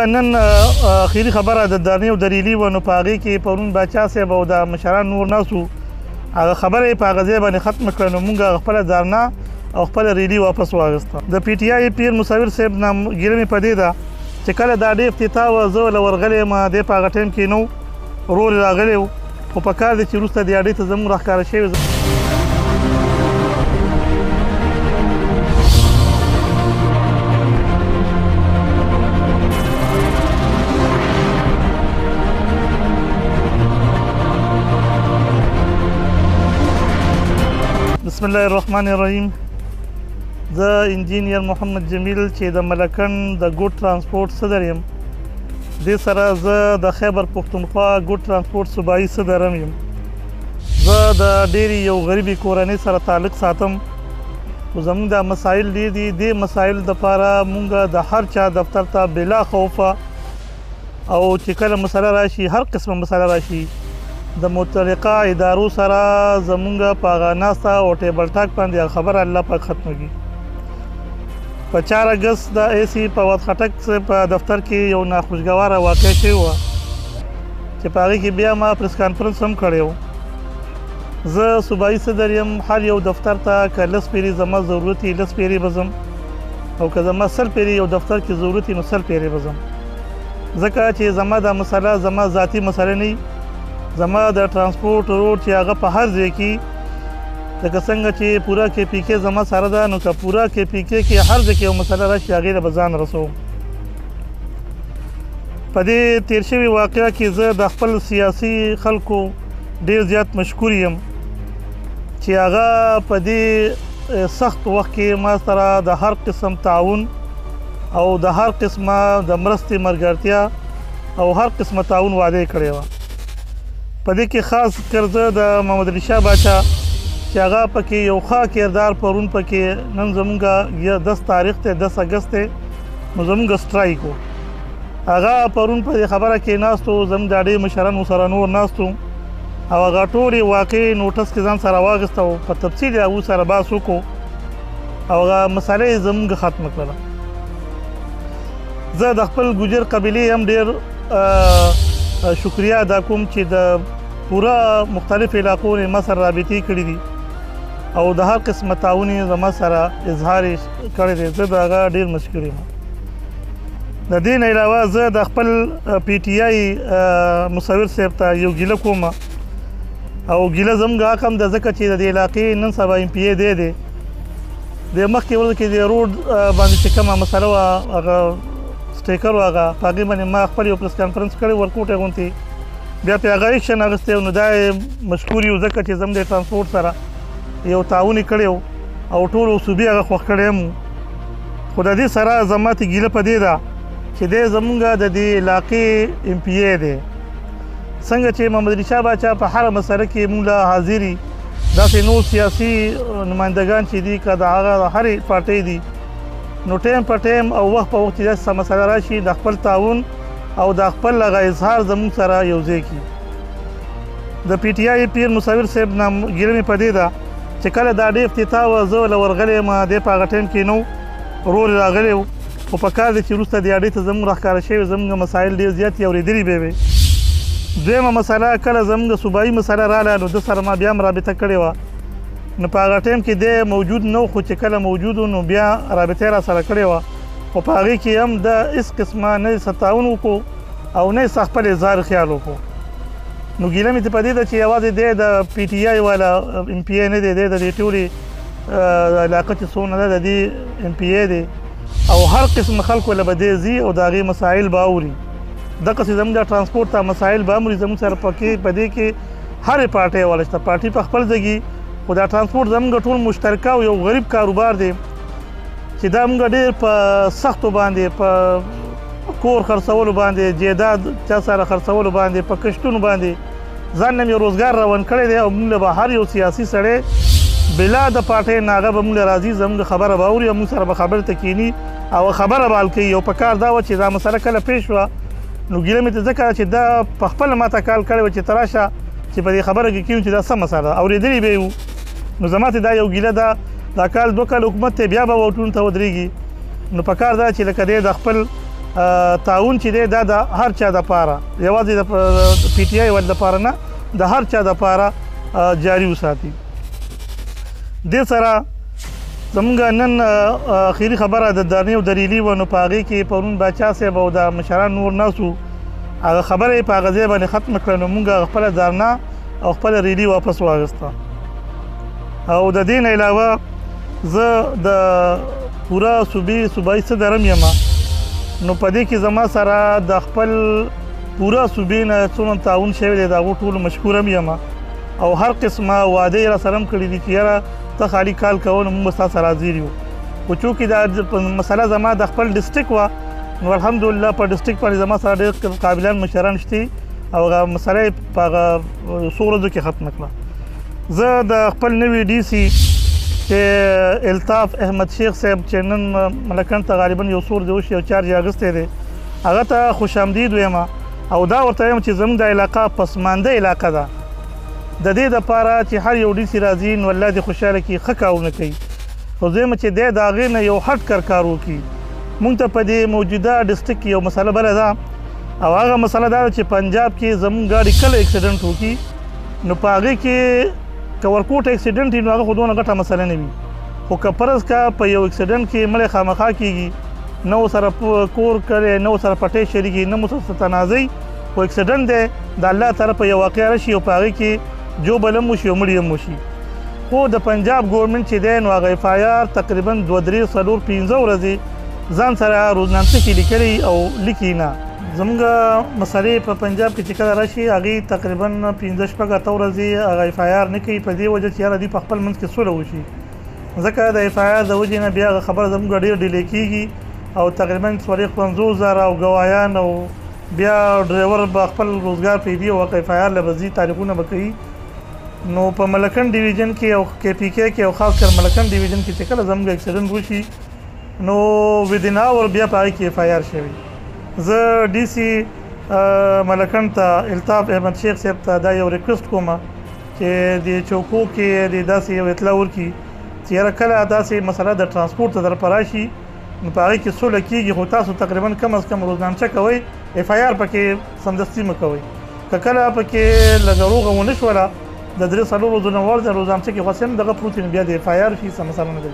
نن اخیری خبره د دارني او دریلي و نو په هغې کې پرون باچا صاحب او د مشران نور ناسو هغه خبره یې په هغه ځای باندې ختمه کړه نو موږ خپله دارنا او خپله ریلي واپس واخیسته. د پی ټي آی پیر مصور صاحب نه ګیله مې په دې ده چې کله دا ډې افتتاح وه زه له ورغلی یم دی په هغه ټایم کې نه و ورور یې راغلی و خو په کار دی چې وروسته دې اډې ته زموږ راښکاره شوي. بسم الله الرحمن الرحیم. زه انجینیر محمد جمیل چې د ملکن د ګوډ ترانسپورټ صدر یم. دې سره زه د خیبر پښتونخوا ګوډ ترانسپورټ صوبایي صدر هم یم. زه د ډېرې یو غریبې کورنۍ سره تعلق ساتم خو زموږ دا مسایل ډېر دي. دې مسایل دپاره موږ د هر چا دفتر ته بلا خوفه او چې کله مسله راشي هر قسمه مسله راشي د متعلقه ادارو سره زمونږ په هغه ناسته او ټیبل ټاک باندې خبره الله پاک ختموي. په 4 اګست د اے سی په واد خټک په دفتر کې یو ناخوشګواره واقع شوی وه چې په هغې کې بیا ما پریس کانفرنس هم کړی و. زه صوبایي صدر یم. هر یو دفتر ته که 10 پیرې زما ضرورت وي 10 پیرې به ځم او که زما 100 پیرې یو دفتر کې ضرورت وي نو 100 پیرې به ځم ځکه چې زما دا مسله زما ذاتي مسله نه زما د ترانسپورټ روډ چې هغه په هر ځای کې لکه څنګه چې پوره کې پی کې زما سره ده نو که پوره کې پی کې هر ځای کې یو مسله راشي هغې ته به ځان رسوم. په دې تیر شوي واقعه کې زه د خپل سیاسي خلکو ډېر زیات مشکور یم چې هغه په دې سخت وخت کې ما سره د هر قسم تعاون او د هر قسمه د مرستې ملګرتیا او هر قسمه تعاون وعده یې کړې وه. په دې کې خاص کر زه د محمد علي شاه باچا چې هغه پکې یو ښه کردار پرون پکې نن زمونږ 10 تاریخ ته 10 اګست ته نو زمونږ سټرایک و هغه پرون په دې خبره کې ناست و زموږ د اډې مشرانو سره نور ناست و او هغه ټولې واقعي نوټس کې ځان سره واخیسته او په تفصیل یې هغو سره بحث وکړو او هغه مسله یې زموږ ختمه کړله. زه د خپل ګوجر قبیلې هم ډېر شکریه ادا کوم چې د پوره مختلف علاقو نه ما سره رابطې کړي دي او د هر قسمه تعاون یې زما سره اظهار کړی دی. زه د هغه ډېر مشکور یم. د دې نه علاوه زه د خپل پی ټي آی مصور صاحب ته یو ګیله کوم او ګیله زموږ حق هم ده ځکه چې د دې علاقې نن سبا ایم پی ای دی د مخکې ورځ کې د روډ باندې چې کومه مسله وه هغه سټیکر و هغه په هغې باندې ما خپل یو پریس کانفرنس کړی ورکوټی غوندې بیا پرې هغه ایکشن اخیستی نو دا یې مشکور یو ځکه چې زموږ د ټرانسپورټ سره یو تعاون یې کړی او ټولو صوبې هغه خوښ کړی هم خو د دې سره زما ته ګیله په دې ده چې دی زمونږ د دې علاقې ایم پی ای دی. څنګه چې محمد علي شاه باچا په هره مسله کې موږ له حاضر وي داسې نور سیاسي نمایندګان چې دي که د هغه هرې پارټۍ دي نو ټایم په ټایم او وخت په وخت چې داسې مسله راشي د خپل تعاون او د خپل هغه اظهار زموږ سره یو ځای کړي. د پی ټي آی پیر مصور صاحب نه ګیله مې په دې ده چې کله دا اډې افتتاح وه زه له ورغلی یم دی په هغه ټایم کې نه و ورور یې راغلی و خو په کار دی چې وروسته دې اډې ته زموږ راښکاره شوي زموږ مسایل ډېر زیات یې اورېدلي به وې. دویمه مسله کله زموږ صوبایي مسله راغله نو ده سره ما بیا هم رابطه کړې وه نو په هغه ټایم کې دی موجود نه و خو چې کله موجود و نو بیا رابطه یې را سره کړې وه خو په هغې کې هم د هېڅ قسمه نه یې څه تعاون وکړو او نه یې څه خپل اظهار خیال وکړو. نو ګیله مې په دې ده چې یوازې دی د پی ټي آی والا ایم پی ای نه دی دی د دې ټولې علاقه چې څونه ده د دې ایم پی ای دی او هر قسم خلکو له به دی ځي او د هغې مسایل به اوري. دقسې زموږ د ټرانسپورټ ته مسایل به هم وړي زموږ سره په دې کې هرې پارټۍ والا شته. پارټي په خپل ځای خو دا ټرانسپورټ زموږ ټول مشترکه او یو غریب کاروبار دی چې دا موږ ډېر په سختو باندې په کور خرڅولو باندې جیداد چا سره خرڅولو باندې په کشتونو باندې ځان نه مې روزګار روان کړی دی او موږ به هر یو سیاسي سړی بلا د پارټۍ نه هغه به موږ راځي زموږ خبره به اوري او موږ سره به خبرې ته کښېني او خبره به حل کوي. او په کار دا وه چې دا مسله کله پیش وه نو ګیله مې ته ځکه چې دا په خپله ما ته کال کړی وه چې ته راشه چې په دې خبره کې کښېنو چې دا څه مسله ده اورېدلي به یې وو. نو زما ته دا یو ګیله ده دا کال 2 کال حکومت ته بیا به ووټونو ته ودرېږي نو په کار ده چې لکه دی د خپل تعاون چې دی دا د هر چا دپاره یوازې د پی ټي آی ول دپاره نه د هر چا دپاره جاري وساتي. دې سره زمونږ نن اخري خبره د دارني او دریلي وه نو په هغې کې پرون باچا صاحب او د مشران نور ناست وو هغه خبره یې په هغه ځای باندې ختمه کړه نو مونږ خپله دارنا او خپله ریلي واپس واخیسته. او د دې نه علاوه زه د پوره صوبایي صدرم یم نو په دې کې زما سره د خپل پوره صوبې نه څومره تعاون شوی دی د هغو ټولو مشکورم یم او هر قسمه وعدې یې راسره هم کړي دي چې یاره ته خالي کال کوه نو موږ به ستا سره حاضر یو. خو چونکې دا مسله زما د خپل ډسټرک وه نو الحمدلله په ډسټرک باندې زما سره ډېر قابلان مشران شته او هغه مسله یې په هغه څو ورځو کې ختمه کړه. زه د خپل نوي ډي سي چې الطاف احمد شیخ صاحب چې نن ملکن ته غالبا یو څو ورځې وشي او چارج یې اخیستی دی هغه ته خوش آمدید ویم او دا ورته وایم چې زموږ د علاقه پسمانده علاقه ده د دې دپاره چې هر یو ډي سي راځي نو الله دې خوشحاله کړي ښه کارونه کوي. خو دویمه چې دی د هغې نه یو هټ کار وکړي. مونږ ته په دې موجوده ډسټرک کې یو مسله بله ده او هغه مسله دا ده چې پنجاب کې زموږ ګاډي کله اکسیډنټ وکړي نو په هغې کې که ورکوټ اکسیډنټ وي نو هغه خو دونه ګټه مسله نه وي خو که فرض که په یو اکسیډنټ کې مړی خامخا کېږي نه ورسره کور کړی نه ورسره پټۍ شریکي نه ورسره تنازع خو اکسیډنټ دی د الله طرفه یو واقعه راشي او په هغې کې جو بل هم وشي او مړي هم وشي. خو د پنجاب ګورنمنټ چې دی نو هغه اف آی آر تقریبا 2 3 4 5 ورځې ځان سره روزنامچه کې لیکلی او لیکي نه. زموږ مسلې په پنجاب کې چې کله راشي هغې تقریبا 15 شپږ اته ورځې هغه اف آی آر نه کوي په دې وجه چې یاره دوی په خپل منځ کې سوله وشي ځکه د اف آی آر د وجې نه بیا هغه خبره زموږ ډېر ډیلې کېږي او تقریبا 450,000 او ګواهیان او بیا ډرایور به خپل روزګار پرېږدي او هغه اف آی آر له به ځي تاریخونه به کوي. نو په ملکن ډیویژن کې او کې پی کې کې او خاص کر ملکن ډیویژن کې چې کله زموږ اکسیډنټ وشي نو ودین اور بیا په هغې کې اف آی آر شوي. زه ډي سي ملکن ته الطاف احمد شیخ صاحب ته دا یو ریکویسټ کوم چې د چوکو کې د داسې یو اطلاع ورکړي چې یاره کله داسې مسله د ترانسپورټ ته درپه راشي نو په هغې کې سوله کېږي خو تاسو تقریبا کم از کم روزنامچه کوئ اف آی آر پکې سمدستي مه کوئ. که کله پکې لږه روغه ونه شوله د 3 4 ورځو نه ورځې روزنامچه کې خو هم دغه پروت وي نو بیا د اف آی آر شي څه مسله نه ده.